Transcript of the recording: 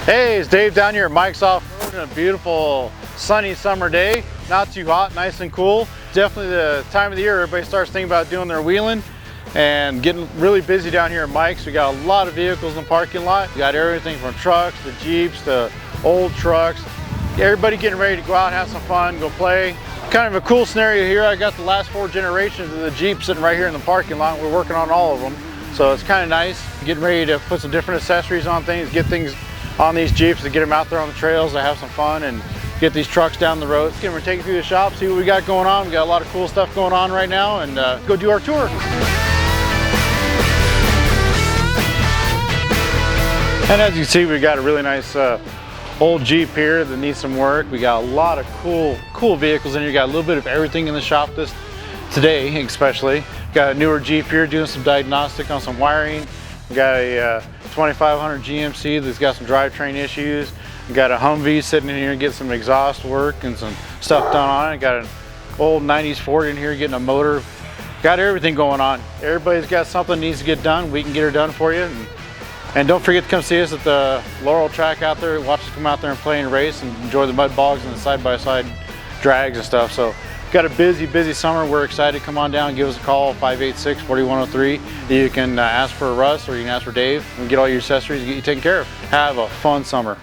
Hey, it's Dave down here at Mike's Off-Road on a beautiful sunny summer day. Not too hot, nice and cool. Definitely the time of the year everybody starts thinking about doing their wheeling and getting really busy down here at Mike's. We got a lot of vehicles in the parking lot. We got everything from trucks to Jeeps to old trucks. Everybody getting ready to go out and have some fun, go play. Kind of a cool scenario here. I got the last 4 generations of the Jeep sitting right here in the parking lot. We're working on all of them. So it's kind of nice. Getting ready to put some different accessories on things, get things on these Jeeps to get them out there on the trails to have some fun and get these trucks down the road. We're taking you through the shop, see what we got going on. We got a lot of cool stuff going on right now, and go do our tour. And as you see, we got a really nice old Jeep here that needs some work. We got a lot of cool vehicles in here. We got a little bit of everything in the shop today, especially. Got a newer Jeep here doing some diagnostic on some wiring. We got a 2500 GMC that's got some drivetrain issues. We got a Humvee sitting in here getting some exhaust work and some stuff done on it. Got an old 90s Ford in here getting a motor. Got everything going on. Everybody's got something that needs to get done. We can get her done for you. And don't forget to come see us at the Laurel track out there. Watch us come out there and play and race and enjoy the mud bogs and the side-by-side drags and stuff. So got a busy summer. We're excited. Come on down, give us a call, 586-4103. You can ask for Russ or you can ask for Dave and get all your accessories and get you taken care of. Have a fun summer.